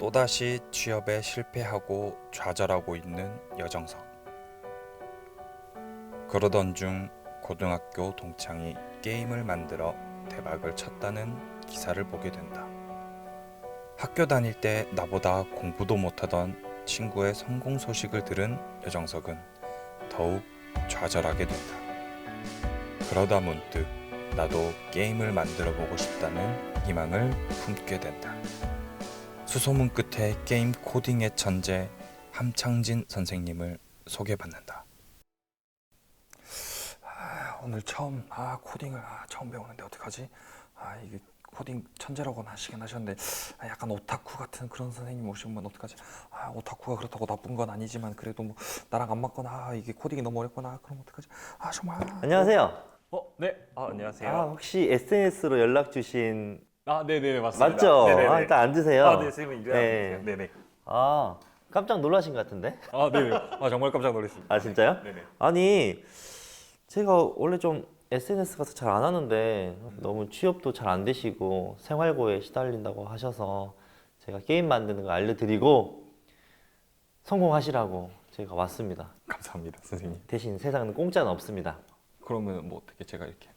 또다시 취업에 실패하고 좌절하고 있는 여정석. 그러던 중 고등학교 동창이 게임을 만들어 대박을 쳤다는 기사를 보게 된다. 학교 다닐 때 나보다 공부도 못하던 친구의 성공 소식을 들은 여정석은 더욱 좌절하게 된다. 그러다 문득 나도 게임을 만들어 보고 싶다는 희망을 품게 된다. 수소문 끝에 게임 코딩의 천재 함창진 선생님을 소개받는다. 오늘 처음 코딩을 처음 배우는데 어떡하지? 이게 코딩 천재라고는 하시긴 하셨는데 약간 오타쿠 같은 그런 선생님 오시면 어떡하지? 오타쿠가 그렇다고 나쁜 건 아니지만 그래도 뭐 나랑 안 맞거나 이게 코딩이 너무 어렵거나 그럼 어떡하지? 정말. 안녕하세요. 네. 안녕하세요. 혹시 SNS로 연락 주신 네네, 맞습니다. 맞죠? 네네네. 일단 앉으세요. 네, 선생님 일어나고 네. 계세요. 네네. 깜짝 놀라신 것 같은데? 네네. 정말 깜짝 놀랐습니다. 진짜요? 네네. 아니, 제가 원래 좀 SNS 같은 잘 안 하는데 너무 취업도 잘 안 되시고 생활고에 시달린다고 하셔서 제가 게임 만드는 거 알려드리고 성공하시라고 제가 왔습니다. 감사합니다, 선생님. 대신 세상은 공짜는 없습니다. 그러면 뭐 어떻게 제가 이렇게?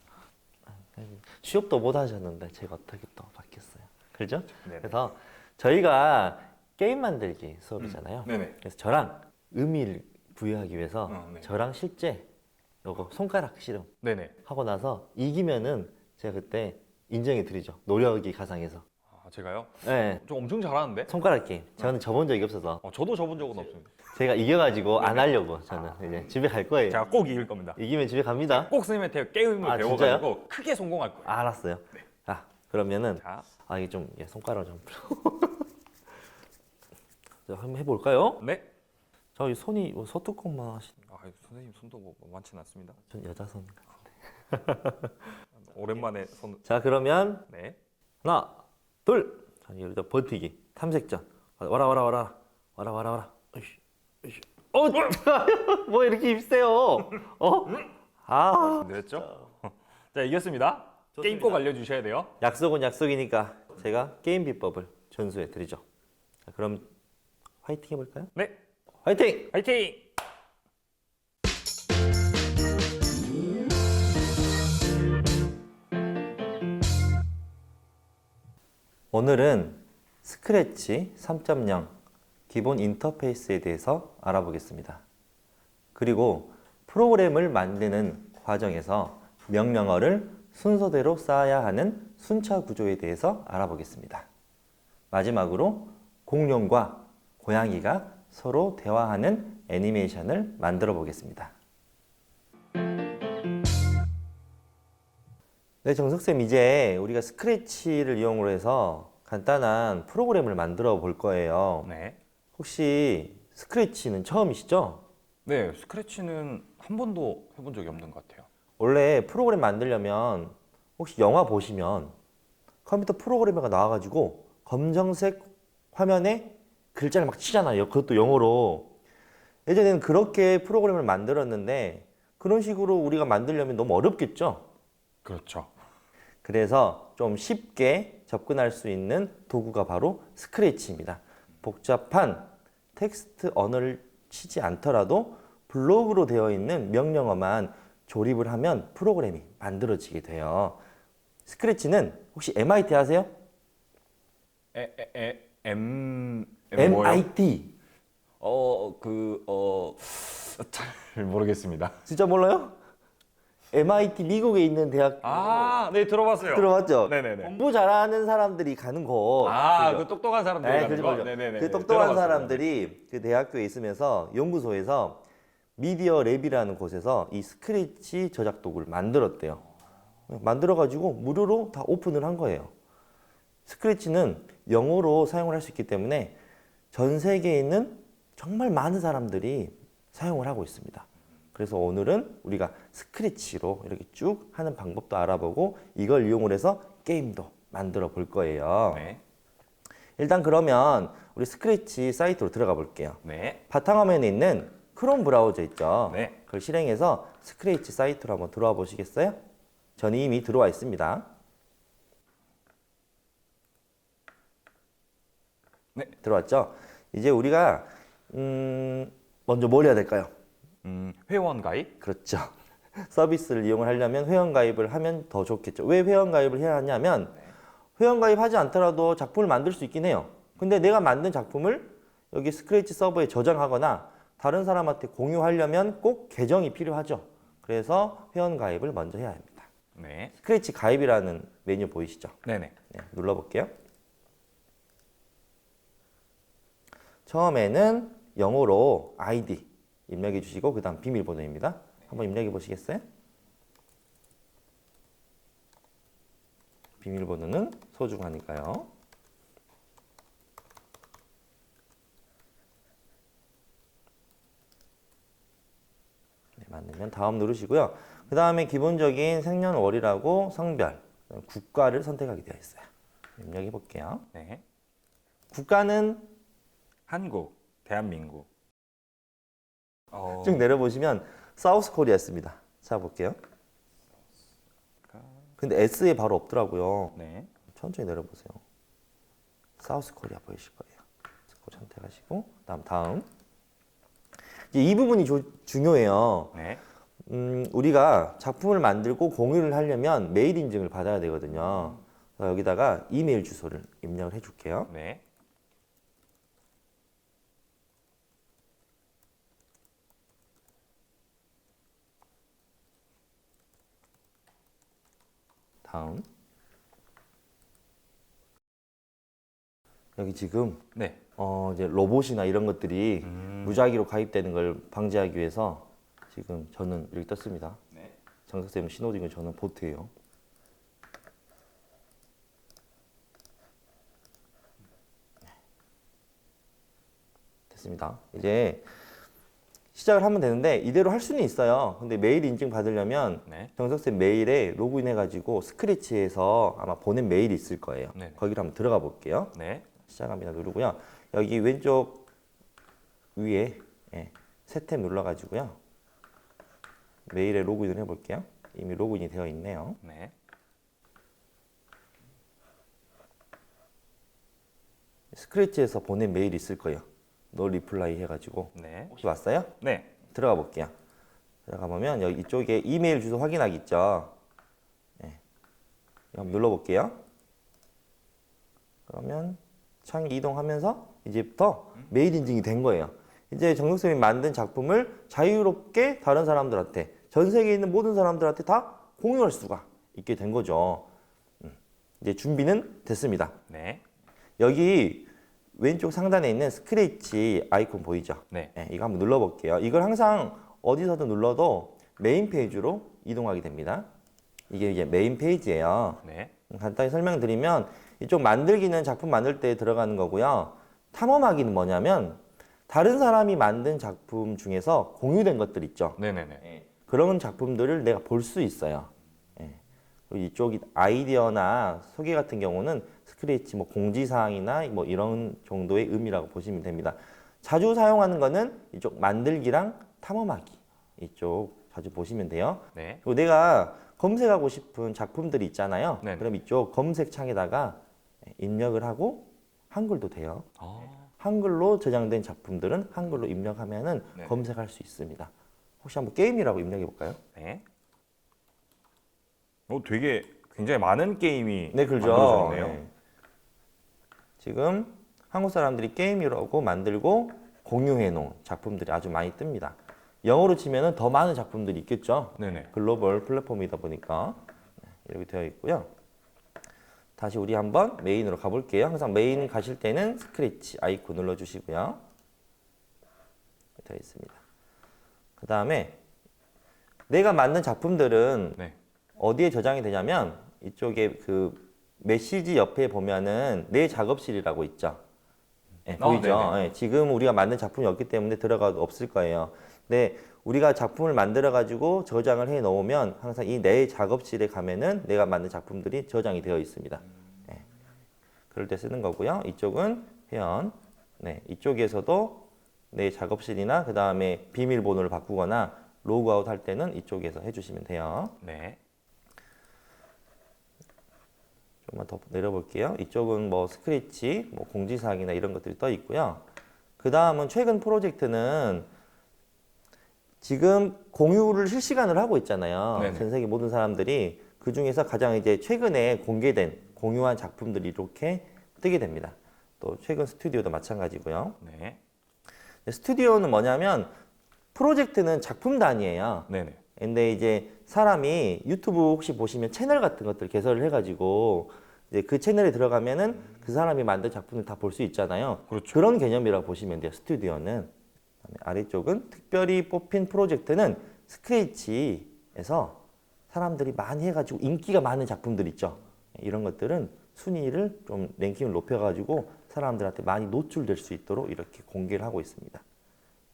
취업도 못 하셨는데 제가 어떻게 또 받겠어요. 그죠? 네네. 그래서 저희가 게임 만들기 수업이잖아요. 네네. 그래서 저랑 의미를 부여하기 위해서 네. 저랑 실제 요거 손가락 실험 네네. 하고 나서 이기면은 제가 그때 인정해 드리죠. 노력이 가상해서. 제가요? 네. 저 엄청 잘하는데? 손가락 게임. 저는 접은 적이 없어서 저도 접은 적은 없습니다. 제가 이겨가지고 안 하려고 저는 이제 집에 갈 거예요. 제가 꼭 이길 겁니다. 이기면 집에 갑니다. 꼭 선생님한테 게임을 배워가지고 진짜요? 크게 성공할 거예요. 알았어요. 그러면은 자, 이게 좀 손가락 좀 자, 한번 해볼까요? 네. 이 손이 서투건만 하시는. 선생님 손도 뭐 많지는 않습니다. 전 여자 손 같은데. 오랜만에 손. 자, 그러면 네. 하나, 둘. 자, 여기다 버티기. 탐색전. 와라. 으이씨. 뭐 이렇게 입세요? 됐죠? 자, 이겼습니다. 게임 꼭 알려주셔야 돼요. 약속은 약속이니까 제가 게임 비법을 전수해 드리죠. 자, 그럼 화이팅 해볼까요? 네. 화이팅! 화이팅! 오늘은 스크래치 3.0 기본 인터페이스에 대해서 알아보겠습니다. 그리고 프로그램을 만드는 과정에서 명령어를 순서대로 쌓아야 하는 순차 구조에 대해서 알아보겠습니다. 마지막으로 공룡과 고양이가 서로 대화하는 애니메이션을 만들어 보겠습니다. 네, 정석쌤, 이제 우리가 스크래치를 이용으로 해서 간단한 프로그램을 만들어 볼 거예요. 네. 혹시 스크래치는 처음이시죠? 네, 스크래치는 한 번도 해본 적이 없는 것 같아요. 원래 프로그램 만들려면 혹시 영화 보시면 컴퓨터 프로그래머가 나와가지고 검정색 화면에 글자를 막 치잖아요. 그것도 영어로. 예전에는 그렇게 프로그램을 만들었는데 그런 식으로 우리가 만들려면 너무 어렵겠죠? 그렇죠. 그래서 좀 쉽게 접근할 수 있는 도구가 바로 스크래치입니다. 복잡한 텍스트 언어를 치지 않더라도 블록으로 되어 있는 명령어만 조립을 하면 프로그램이 만들어지게 돼요. 스크래치는 혹시 MIT 아세요? MIT. 잘 모르겠습니다. 진짜 몰라요? MIT 미국에 있는 대학 네, 들어봤어요. 들어봤죠? 네네네. 공부 잘하는 사람들이 가는 곳. 그죠? 그 똑똑한 사람들 네, 가는 그죠, 거? 그죠. 네네네. 그 똑똑한 들어봤어요. 사람들이 그 대학교에 있으면서 연구소에서 미디어 랩이라는 곳에서 이 스크래치 저작 도구를 만들었대요. 만들어가지고 무료로 다 오픈을 한 거예요. 스크래치는 영어로 사용을 할 수 있기 때문에 전 세계에 있는 정말 많은 사람들이 사용을 하고 있습니다. 그래서 오늘은 우리가 스크래치로 이렇게 쭉 하는 방법도 알아보고 이걸 이용을 해서 게임도 만들어 볼 거예요. 네. 일단 그러면 우리 스크래치 사이트로 들어가 볼게요. 네. 바탕화면에 있는 크롬 브라우저 있죠? 네. 그걸 실행해서 스크래치 사이트로 한번 들어와 보시겠어요? 저는 이미 들어와 있습니다. 네, 들어왔죠? 이제 우리가 먼저 뭘 해야 될까요? 회원 가입? 그렇죠. 서비스를 이용을 하려면 회원 가입을 하면 더 좋겠죠. 왜 회원 가입을 해야 하냐면 회원 가입하지 않더라도 작품을 만들 수 있긴 해요. 근데 내가 만든 작품을 여기 스크래치 서버에 저장하거나 다른 사람한테 공유하려면 꼭 계정이 필요하죠. 그래서 회원 가입을 먼저 해야 합니다. 네. 스크래치 가입이라는 메뉴 보이시죠? 네네. 네, 눌러볼게요. 처음에는 영어로 아이디 입력해 주시고 그 다음 비밀번호입니다. 한번 입력해 보시겠어요? 비밀번호는 소중하니까요. 네, 맞으면 다음 누르시고요. 그 다음에 기본적인 생년월일하고 성별, 국가를 선택하게 되어 있어요. 입력해 볼게요. 네. 국가는 한국, 대한민국. 쭉 내려보시면 사우스 코리아였습니다. 찾아볼게요. 근데 S에 바로 없더라고요. 네. 천천히 내려보세요. 사우스 코리아 보이실 거예요. 그거 선택하시고 다음. 이제 이 부분이 중요해요. 네. 우리가 작품을 만들고 공유를 하려면 메일 인증을 받아야 되거든요. 그래서 여기다가 이메일 주소를 입력을 해줄게요. 네. 다음. 여기 지금 네. 이제 로봇이나 이런 것들이 무작위로 가입되는 걸 방지하기 위해서 지금 저는 여기 떴습니다. 네. 정석쌤 신호등은 저는 보트예요. 됐습니다. 이제 시작을 하면 되는데 이대로 할 수는 있어요. 근데 메일 인증 받으려면 네. 정석쌤 메일에 로그인 해가지고 스크래치에서 아마 보낸 메일이 있을 거예요. 네네. 거기로 한번 들어가 볼게요. 네. 시작합니다 누르고요. 여기 왼쪽 위에 새 탭 눌러가지고요. 메일에 로그인을 해볼게요. 이미 로그인이 되어 있네요. 네. 스크래치에서 보낸 메일이 있을 거예요. 너 리플라이 해가지고 네. 혹시 왔어요? 네. 들어가 볼게요. 들어가 보면 여기 이쪽에 이메일 주소 확인하기 있죠. 네. 한번 눌러볼게요. 그러면 창이 이동하면서 이제부터 메일 인증이 된 거예요. 이제 정석쌤이 만든 작품을 자유롭게 다른 사람들한테 전 세계에 있는 모든 사람들한테 다 공유할 수가 있게 된 거죠. 이제 준비는 됐습니다. 네. 여기 왼쪽 상단에 있는 스크래치 아이콘 보이죠? 네. 네, 이거 한번 눌러볼게요. 이걸 항상 어디서든 눌러도 메인 페이지로 이동하게 됩니다. 이게 이제 메인 페이지예요. 네. 간단히 설명드리면 이쪽 만들기는 작품 만들 때 들어가는 거고요. 탐험하기는 뭐냐면 다른 사람이 만든 작품 중에서 공유된 것들 있죠. 네네네. 그런 작품들을 내가 볼 수 있어요. 그리고 이쪽이 아이디어나 소개 같은 경우는 스크래치 뭐 공지사항이나 뭐 이런 정도의 의미라고 보시면 됩니다. 자주 사용하는 거는 이쪽 만들기랑 탐험하기 이쪽 자주 보시면 돼요. 네. 그리고 내가 검색하고 싶은 작품들이 있잖아요. 네네. 그럼 이쪽 검색창에다가 입력을 하고 한글도 돼요. 아. 한글로 저장된 작품들은 한글로 입력하면은 네. 검색할 수 있습니다. 혹시 한번 게임이라고 입력해 볼까요? 네. 되게 굉장히 많은 게임이 네, 그렇죠. 만들어졌네요. 네. 지금 한국 사람들이 게임이라고 만들고 공유해 놓은 작품들이 아주 많이 뜹니다. 영어로 치면은 더 많은 작품들이 있겠죠. 네네. 글로벌 플랫폼이다 보니까 이렇게 되어 있고요. 다시 우리 한번 메인으로 가볼게요. 항상 메인 가실 때는 스크래치 아이콘 눌러주시고요. 되어 있습니다. 그 다음에 내가 만든 작품들은 네. 어디에 저장이 되냐면 이쪽에 그 메시지 옆에 보면은 내 작업실이라고 있죠. 네, 보이죠? 네네. 네, 지금 우리가 만든 작품이 없기 때문에 들어가도 없을 거예요. 근데 우리가 작품을 만들어 가지고 저장을 해 놓으면 항상 이 내 작업실에 가면은 내가 만든 작품들이 저장이 되어 있습니다. 네. 그럴 때 쓰는 거고요. 이쪽은 회원. 네, 이쪽에서도 내 작업실이나 그 다음에 비밀번호를 바꾸거나 로그아웃 할 때는 이쪽에서 해주시면 돼요. 네. 좀 한번 더 내려볼게요. 이쪽은 뭐 스크래치, 뭐 공지사항이나 이런 것들이 떠 있고요. 그 다음은 최근 프로젝트는 지금 공유를 실시간으로 하고 있잖아요. 네네. 전 세계 모든 사람들이 그 중에서 가장 이제 최근에 공개된 공유한 작품들이 이렇게 뜨게 됩니다. 또 최근 스튜디오도 마찬가지고요. 네. 스튜디오는 뭐냐면 프로젝트는 작품 단위예요. 네네. 근데 이제 사람이 유튜브 혹시 보시면 채널 같은 것들 개설을 해가지고 이제 그 채널에 들어가면은 그 사람이 만든 작품을 다 볼 수 있잖아요. 그렇죠. 그런 개념이라고 보시면 돼요. 스튜디오는. 그다음에 아래쪽은 특별히 뽑힌 프로젝트는 스크래치에서 사람들이 많이 해가지고 인기가 많은 작품들 있죠. 이런 것들은 순위를 좀 랭킹을 높여가지고 사람들한테 많이 노출될 수 있도록 이렇게 공개를 하고 있습니다.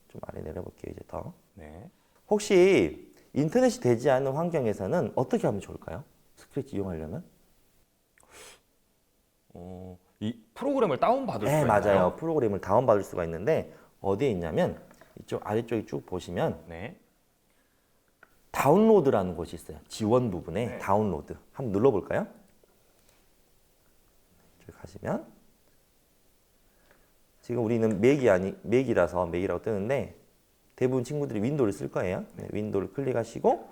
좀 아래 내려볼게요. 이제 더. 네. 혹시 인터넷이 되지 않는 환경에서는 어떻게 하면 좋을까요? 스크래치 이용하려면? 이 프로그램을 다운받을 네, 수가 맞아요. 있나요? 프로그램을 다운받을 수가 있는데 어디에 있냐면 이쪽 아래쪽에 쭉 보시면 네. 다운로드라는 곳이 있어요. 지원 부분에 네. 다운로드. 한번 눌러볼까요? 저기 가시면 지금 우리는 맥이라고 뜨는데 대부분 친구들이 윈도우를 쓸 거예요. 네, 윈도우를 클릭하시고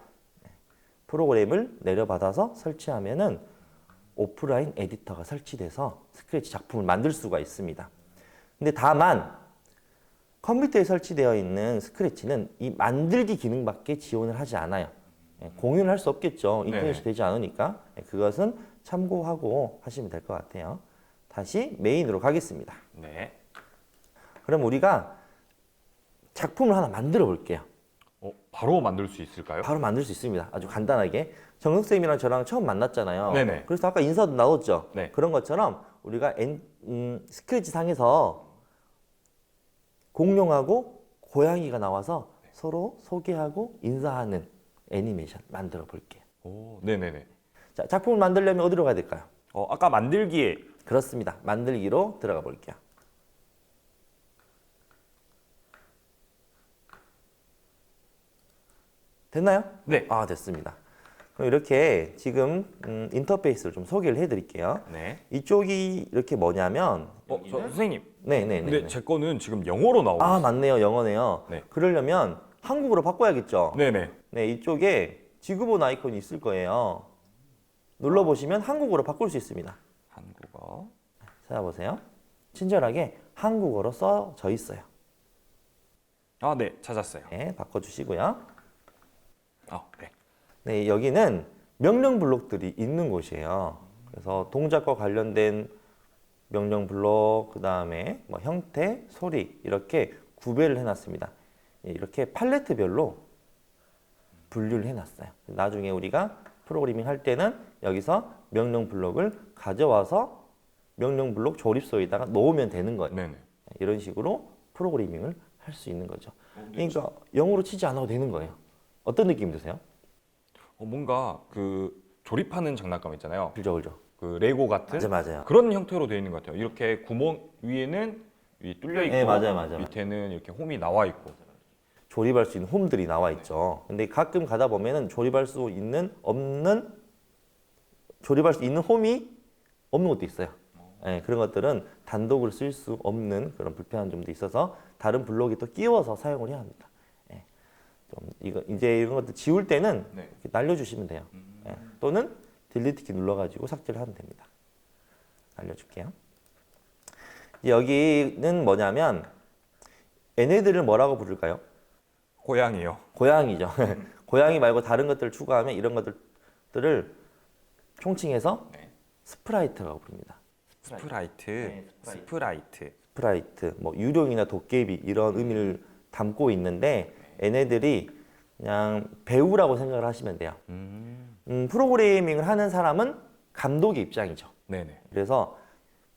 프로그램을 내려받아서 설치하면은 오프라인 에디터가 설치돼서 스크래치 작품을 만들 수가 있습니다. 근데 다만 컴퓨터에 설치되어 있는 스크래치는 이 만들기 기능밖에 지원을 하지 않아요. 공유는 할 수 없겠죠. 인터넷이 네네. 되지 않으니까. 그것은 참고하고 하시면 될 것 같아요. 다시 메인으로 가겠습니다. 네. 그럼 우리가 작품을 하나 만들어 볼게요. 바로 만들 수 있을까요? 바로 만들 수 있습니다. 아주 간단하게. 정석쌤이랑 저랑 처음 만났잖아요. 네네. 그래서 아까 인사도 나눴죠. 네. 그런 것처럼 우리가 스크래치 상에서 공룡하고 고양이가 나와서 서로 소개하고 인사하는 애니메이션 만들어 볼게요. 오, 네네네. 자, 작품을 만들려면 어디로 가야 될까요? 아까 만들기에 그렇습니다. 만들기로 들어가 볼게요. 됐나요? 네. 아, 됐습니다. 그럼 이렇게 지금 인터페이스를 좀 소개를 해드릴게요. 네. 이쪽이 이렇게 뭐냐면 선생님. 네네네. 근데 제 거는 지금 영어로 나오고 아, 있어요. 맞네요. 영어네요. 네. 그러려면 한국어로 바꿔야겠죠. 네네. 네, 이쪽에 지구본 아이콘이 있을 거예요. 눌러보시면 한국어로 바꿀 수 있습니다. 한국어. 찾아보세요. 친절하게 한국어로 써져 있어요. 아, 네. 찾았어요. 네, 바꿔주시고요. 네. 네, 여기는 명령 블록들이 있는 곳이에요. 그래서 동작과 관련된 명령 블록, 그 다음에 뭐 형태, 소리 이렇게 구별을 해놨습니다. 이렇게 팔레트별로 분류를 해놨어요. 나중에 우리가 프로그래밍 할 때는 여기서 명령 블록을 가져와서 명령 블록 조립소에다가 놓으면 되는 거예요. 네네. 이런 식으로 프로그래밍을 할 수 있는 거죠. 그러니까 영어로 치지 않아도 되는 거예요. 어떤 느낌 드세요? 뭔가 그 조립하는 장난감 있잖아요. 그죠, 그죠. 그 레고 같은 맞아요. 그런 형태로 되어 있는 것 같아요. 이렇게 구멍 위에는 이 뚫려 있고 네, 맞아요. 밑에는 이렇게 홈이 나와 있고. 조립할 수 있는 홈들이 나와 있죠. 근데 가끔 가다 보면은 조립할 수 있는 홈이 없는 것도 있어요. 네, 그런 것들은 단독으로 쓸 수 없는 그런 불편한 점도 있어서 다른 블록에 또 끼워서 사용을 해야 합니다. 네, 좀 이제 이런 것들 지울 때는 네. 이렇게 날려주시면 돼요. 네, 또는 딜리트 키 눌러가지고 삭제를 하면 됩니다. 알려줄게요. 여기는 뭐냐면 얘네들을 뭐라고 부를까요? 고양이요. 고양이죠. 고양이 말고 다른 것들을 추가하면 이런 것들을 총칭해서 네. 스프라이트라고 부릅니다. 스프라이트. 네, 스프라이트. 스프라이트, 뭐 유령이나 도깨비 이런 의미를 담고 있는데 얘네들이 그냥 배우라고 생각을 하시면 돼요. 프로그래밍을 하는 사람은 감독의 입장이죠. 네네. 그래서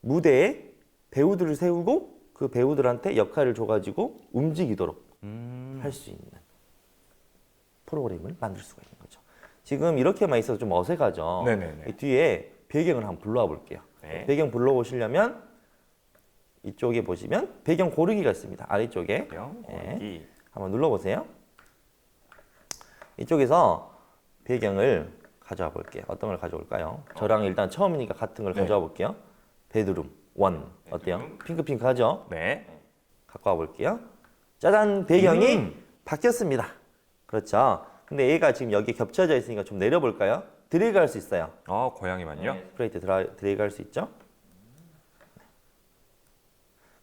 무대에 배우들을 세우고 그 배우들한테 역할을 줘가지고 움직이도록 할 수 있는 프로그램을 만들 수가 있는 거죠. 지금 이렇게만 있어서 좀 어색하죠. 네네네. 이 뒤에 배경을 한번 불러와 볼게요. 네. 배경 불러보시려면 이쪽에 보시면 배경 고르기가 있습니다. 아래쪽에 여기. 한번 눌러보세요. 이쪽에서 배경을 가져와 볼게요. 어떤 걸 가져올까요? 저랑 일단 처음이니까 같은 걸 네. 가져와 볼게요. 베드룸 원 어때요? 핑크핑크하죠? 네. 갖고 와 볼게요. 짜잔, 배경이 음. 바뀌었습니다. 그렇죠? 근데 얘가 지금 여기에 겹쳐져 있으니까 좀 내려볼까요? 드래그 할 수 있어요. 아, 고양이만요? 스프레이트 드래그 할 수 있죠?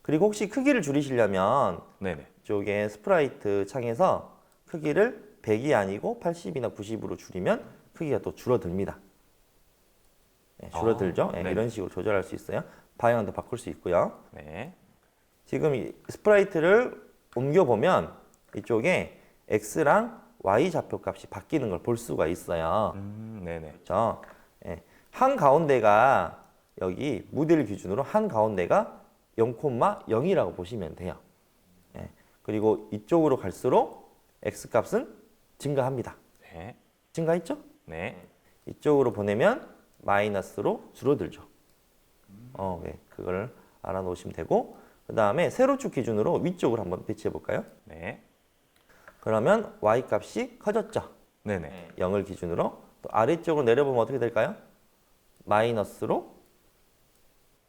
그리고 혹시 크기를 줄이시려면 네네. 이쪽에 스프라이트 창에서 크기를 100이 아니고 80이나 90으로 줄이면 크기가 또 줄어듭니다. 네, 줄어들죠? 네, 네. 이런 식으로 조절할 수 있어요. 방향도 바꿀 수 있고요. 네. 지금 이 스프라이트를 옮겨보면 이쪽에 X랑 Y 좌표 값이 바뀌는 걸 볼 수가 있어요. 네네. 그렇죠? 예. 한 가운데가 여기 모델 기준으로 한 가운데가 0,0이라고 보시면 돼요. 예. 그리고 이쪽으로 갈수록 X 값은 증가합니다. 네. 증가했죠? 네. 이쪽으로 보내면 마이너스로 줄어들죠. 네. 그걸 알아놓으시면 되고 그 다음에 세로축 기준으로 위쪽으로 한번 배치해 볼까요? 네. 그러면 Y 값이 커졌죠. 네네. 0을 기준으로 또 아래쪽으로 내려보면 어떻게 될까요? 마이너스로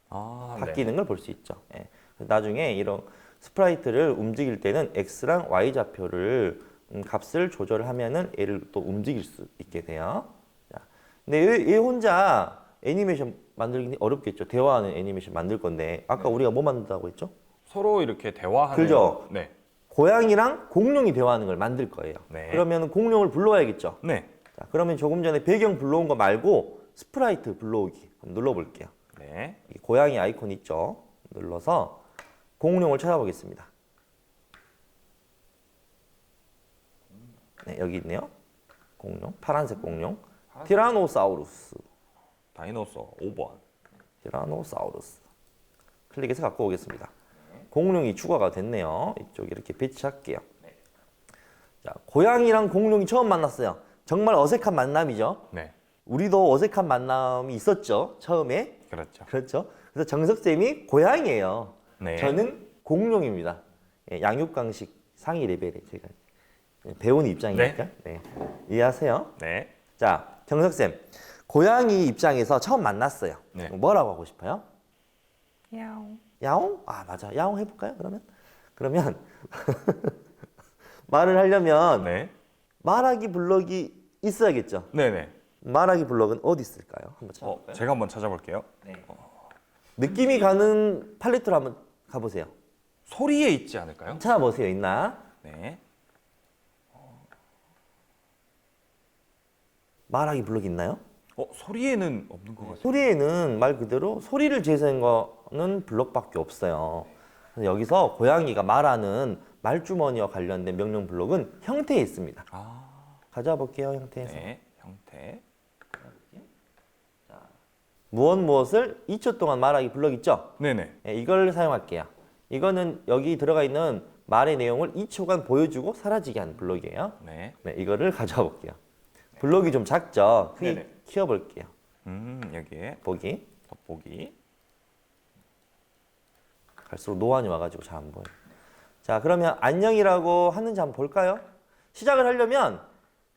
아, 바뀌는 걸 볼 수 있죠. 예. 나중에 이런 스프라이트를 움직일 때는 X랑 Y 좌표를 값을 조절하면은 얘를 또 움직일 수 있게 돼요. 자, 근데 얘 혼자 애니메이션 만들기 어렵겠죠. 대화하는 애니메이션 만들 건데 아까 우리가 뭐 만든다고 했죠? 서로 이렇게 대화하는. 그죠? 네. 고양이랑 공룡이 대화하는 걸 만들 거예요. 네. 그러면 공룡을 불러야겠죠. 네. 자, 그러면 조금 전에 배경 불러온 거 말고 스프라이트 불러오기 한번 눌러볼게요. 네. 이 고양이 아이콘 있죠? 눌러서 공룡을 찾아보겠습니다. 네, 여기 있네요. 공룡, 파란색 공룡. 티라노사우루스. 다이노소 5번. 티라노사우루스. 클릭해서 갖고 오겠습니다. 공룡이 추가가 됐네요. 이쪽 이렇게 배치할게요. 자, 고양이랑 공룡이 처음 만났어요. 정말 어색한 만남이죠. 네. 우리도 어색한 만남이 있었죠. 처음에. 그렇죠. 그렇죠. 그래서 정석쌤이 고양이에요. 네. 저는 공룡입니다. 예, 양육강식 상위 레벨에 제가 배우는 입장이니까. 네. 이해하세요? 네. 자, 정석쌤. 고양이 입장에서 처음 만났어요. 네. 뭐라고 하고 싶어요? 야옹. 야옹? 아, 맞아. 야옹 해볼까요? 그러면 말을 하려면 네. 말하기 블럭이 있어야겠죠. 네네. 말하기 블럭은 어디 있을까요? 한번 찾아볼까요? 제가 한번 찾아볼게요. 느낌이 가는 팔레트로 한번 가보세요. 소리에 있지 않을까요? 찾아보세요. 있나? 네. 말하기 블럭이 있나요? 소리에는 없는 것 같아요. 소리에는 말 그대로 소리를 재생한 거는 블럭밖에 없어요. 그래서 여기서 고양이가 말하는 말주머니와 관련된 명령 블럭은 형태에 있습니다. 아, 가져와 볼게요. 형태에서. 네. 형태. 무엇을 2초 동안 말하기 블럭 있죠? 네네. 네, 이걸 사용할게요. 이거는 여기 들어가 있는 말의 내용을 2초간 보여주고 사라지게 하는 블럭이에요. 네. 네, 이거를 가져와 볼게요. 블럭이 좀 작죠? 크기 네네. 키워볼게요. 여기에 보기. 덧보기. 갈수록 노안이 와가지고 잘 안 보여요. 자, 그러면 안녕이라고 하는지 한번 볼까요? 시작을 하려면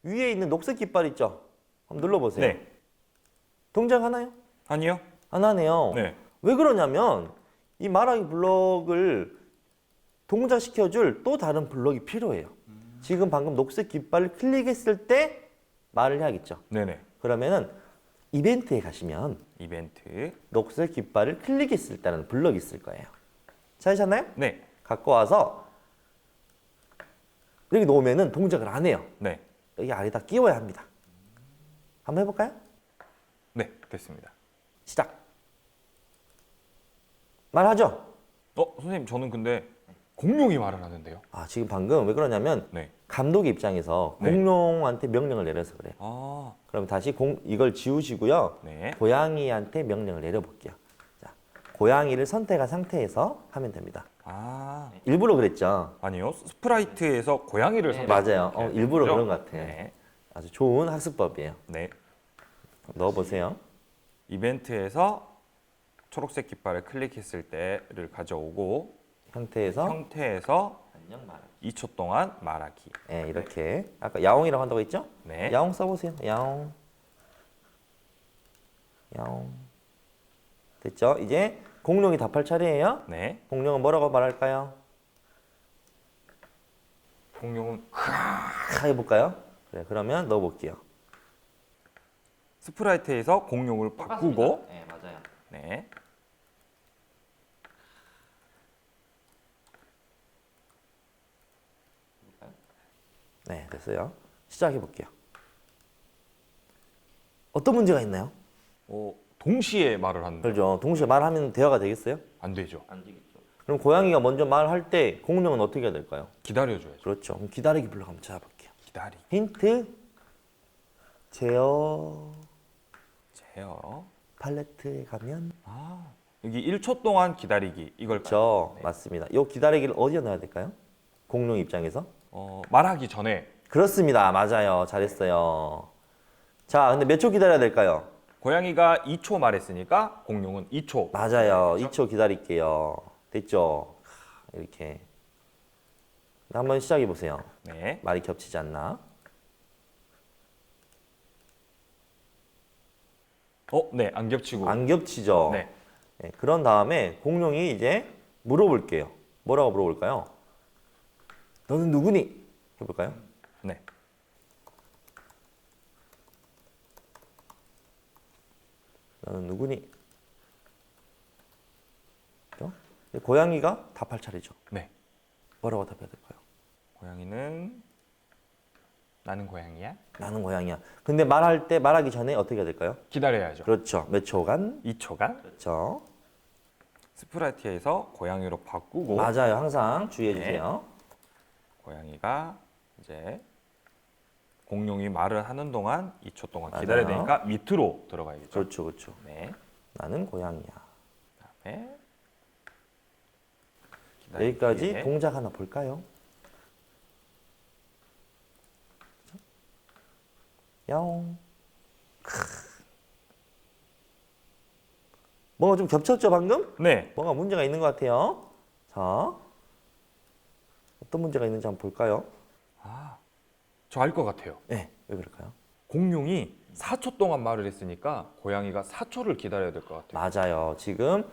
위에 있는 녹색 깃발 있죠? 한번 눌러보세요. 네. 동작하나요? 아니요. 안 하네요. 네. 왜 그러냐면 이 말하기 블럭을 동작시켜줄 또 다른 블럭이 필요해요. 지금 방금 녹색 깃발을 클릭했을 때 말을 해야겠죠. 네네. 그러면은 이벤트에 가시면 이벤트. 녹색 깃발을 클릭했을 때라는 블럭이 있을 거예요. 찾으셨나요? 네. 갖고 와서 여기 놓으면은 동작을 안 해요. 네. 여기 아래다 끼워야 합니다. 한번 해볼까요? 네. 됐습니다. 시작. 말하죠? 선생님, 저는 근데 공룡이 말을 하는데요. 아, 지금 방금 왜 그러냐면 네. 감독의 입장에서 네. 공룡한테 명령을 내려서 그래요. 아, 그럼 다시 이걸 지우시고요. 네. 고양이한테 명령을 내려볼게요. 자, 고양이를 선택한 상태에서 하면 됩니다. 아, 일부러 그랬죠? 아니요. 스프라이트에서 고양이를 선택. 맞아요. 일부러 그죠? 그런 것 같아요. 네. 아주 좋은 학습법이에요. 네. 넣어보세요. 이벤트에서 초록색 깃발을 클릭했을 때를 가져오고 상태에서 형태에서 안녕 말하기. 2초 동안 말하기. 네, 이렇게 아까 야옹이라고 한다고 했죠? 네. 야옹 써보세요. 야옹. 야옹. 됐죠? 이제 공룡이 답할 차례예요. 네. 공룡은 뭐라고 말할까요? 공룡은 해볼까요? 그래, 그러면 넣어볼게요. 스프라이트에서 공룡을 바꾸고 네, 맞아요. 네. 네, 됐어요. 시작해볼게요. 어떤 문제가 있나요? 동시에 말을 하는 그렇죠. 동시에 말하면 대화가 되겠어요? 안 되죠. 안 되겠죠. 그럼 고양이가 먼저 말할 때 공룡은 어떻게 해야 될까요? 기다려줘야죠. 그렇죠. 그럼 기다리기 불러 한번 찾아볼게요. 기다리. 힌트. 제어 제어. 팔레트에 가면 여기 1초 동안 기다리기 이걸 그렇죠. 맞습니다. 이 기다리기를 어디에 넣어야 될까요? 공룡 입장에서? 말하기 전에 그렇습니다. 맞아요. 잘했어요. 자, 근데 몇 초 기다려야 될까요? 고양이가 2초 말했으니까 공룡은 2초. 맞아요. 2초 기다릴게요. 됐죠? 이렇게. 한번 시작해 보세요. 네. 말이 겹치지 않나? 네, 안 겹치고. 안 겹치죠? 네. 네, 그런 다음에 공룡이 이제 물어볼게요. 뭐라고 물어볼까요? 너는 누구니? 해볼까요? 네. 너는 누구니? 그죠? 이제 고양이가 답할 차례죠. 네. 뭐라고 답해야 될까요? 고양이는 나는 고양이야? 나는 고양이야. 근데 말할 때 말하기 전에 어떻게 해야 될까요? 기다려야죠. 그렇죠. 몇 초간? 2초간 그렇죠. 스프라이트에서 고양이로 바꾸고 맞아요. 항상 주의해 네. 주세요. 고양이가 이제 공룡이 말을 하는 동안 2초 동안 맞아요. 기다려야 되니까 밑으로 들어가야겠죠. 그렇죠, 그렇죠. 네. 나는 고양이야. 그다음에 여기까지 기다리기에 동작 하나 볼까요? 야옹. 뭐가 좀 겹쳤죠 방금? 네. 뭐가 문제가 있는 것 같아요. 자, 어떤 문제가 있는지 한번 볼까요? 저 알 것 같아요. 네, 왜 그럴까요? 공룡이 4초 동안 말을 했으니까 고양이가 4초를 기다려야 될 것 같아요. 맞아요. 지금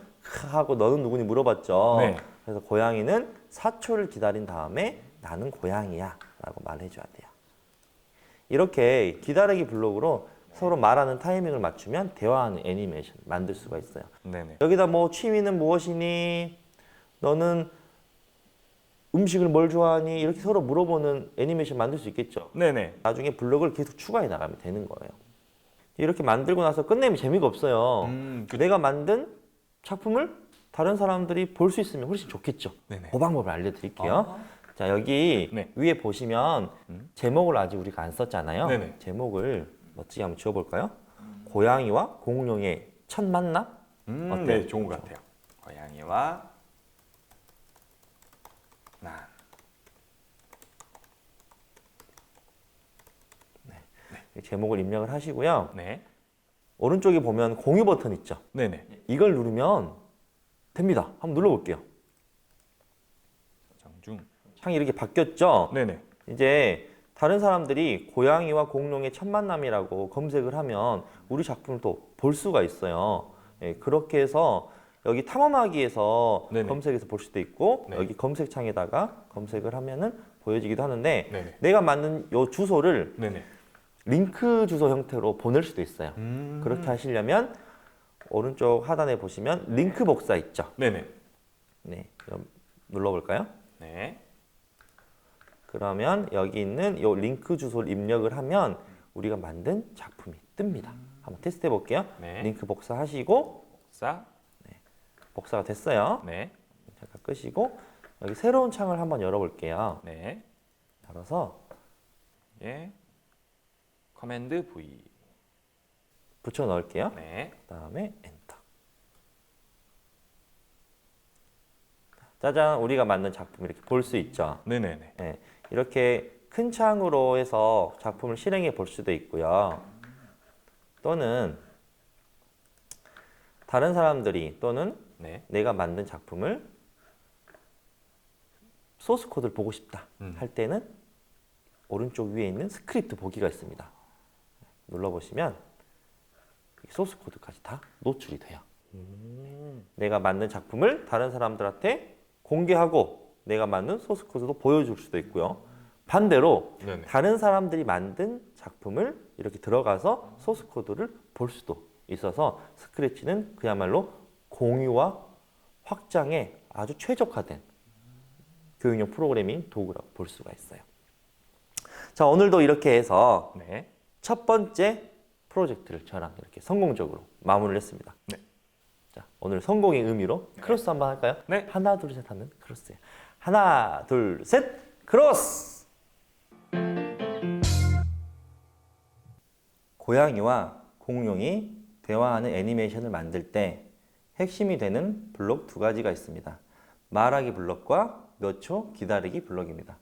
하고 너는 누구니 물어봤죠. 네. 그래서 고양이는 4초를 기다린 다음에 나는 고양이야 라고 말해줘야 돼요. 이렇게 기다리기 블록으로 서로 말하는 타이밍을 맞추면 대화하는 애니메이션 만들 수가 있어요. 네네. 여기다 뭐 취미는 무엇이니? 너는 음식을 뭘 좋아하니? 이렇게 서로 물어보는 애니메이션 만들 수 있겠죠. 네네. 나중에 블록을 계속 추가해 나가면 되는 거예요. 이렇게 만들고 나서 끝내면 재미가 없어요. 내가 만든 작품을 다른 사람들이 볼 수 있으면 훨씬 좋겠죠. 네네. 그 방법을 알려드릴게요. 자, 여기 네. 위에 보시면 제목을 아직 우리가 안 썼잖아요. 네네. 제목을 멋지게 한번 지어볼까요? 고양이와 공룡의 첫 만남? 어때요? 네, 좋은 것 같아요. 고양이와 난. 제목을 입력을 하시고요. 네. 오른쪽에 보면 공유 버튼 있죠. 네네. 이걸 누르면 됩니다. 한번 눌러볼게요. 장중. 창이 이렇게 바뀌었죠? 네네. 이제 다른 사람들이 고양이와 공룡의 첫 만남이라고 검색을 하면 우리 작품을 또 볼 수가 있어요. 예, 그렇게 해서 여기 탐험하기에서 네네. 검색해서 볼 수도 있고 네. 여기 검색창에다가 검색을 하면은 보여지기도 하는데 네네. 내가 만든 요 주소를 네네. 링크 주소 형태로 보낼 수도 있어요. 음. 그렇게 하시려면 오른쪽 하단에 보시면 링크 복사 있죠. 네네. 네, 그럼 눌러볼까요? 네. 그러면 여기 있는 요 링크 주소를 입력을 하면 우리가 만든 작품이 뜹니다. 한번 테스트 해볼게요. 네. 링크 복사하시고 복사. 복사가 됐어요. 네. 잠깐 끄시고 여기 새로운 창을 한번 열어볼게요. 네. 열어서 예. 커맨드 V. 붙여 넣을게요. 네. 그다음에 엔터. 짜잔, 우리가 만든 작품 이렇게 볼 수 있죠. 네네네. 네, 이렇게 큰 창으로 해서 작품을 실행해 볼 수도 있고요. 또는 다른 사람들이 또는 네. 내가 만든 작품을 소스 코드를 보고 싶다 할 때는 오른쪽 위에 있는 스크립트 보기가 있습니다. 눌러보시면 소스 코드까지 다 노출이 돼요. 내가 만든 작품을 다른 사람들한테 공개하고 내가 만든 소스 코드도 보여줄 수도 있고요. 반대로 네네. 다른 사람들이 만든 작품을 이렇게 들어가서 소스 코드를 볼 수도 있어서 스크래치는 그야말로 공유와 확장에 아주 최적화된 교육용 프로그래밍 도구라고 볼 수가 있어요. 자, 오늘도 이렇게 해서 네. 첫 번째 프로젝트를 저랑 이렇게 성공적으로 마무리를 했습니다. 네. 자, 오늘 성공의 의미로 크로스 한번 할까요? 네. 하나, 둘, 셋 하면 크로스예요. 하나, 둘, 셋, 크로스! 고양이와 공룡이 대화하는 애니메이션을 만들 때 핵심이 되는 블록 두 가지가 있습니다. 말하기 블록과 몇 초 기다리기 블록입니다.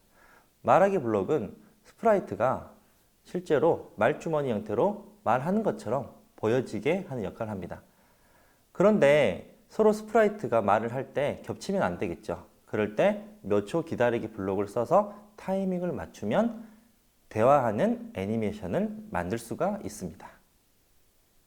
말하기 블록은 스프라이트가 실제로 말주머니 형태로 말하는 것처럼 보여지게 하는 역할을 합니다. 그런데 서로 스프라이트가 말을 할 때 겹치면 안 되겠죠. 그럴 때 몇 초 기다리기 블록을 써서 타이밍을 맞추면 대화하는 애니메이션을 만들 수가 있습니다.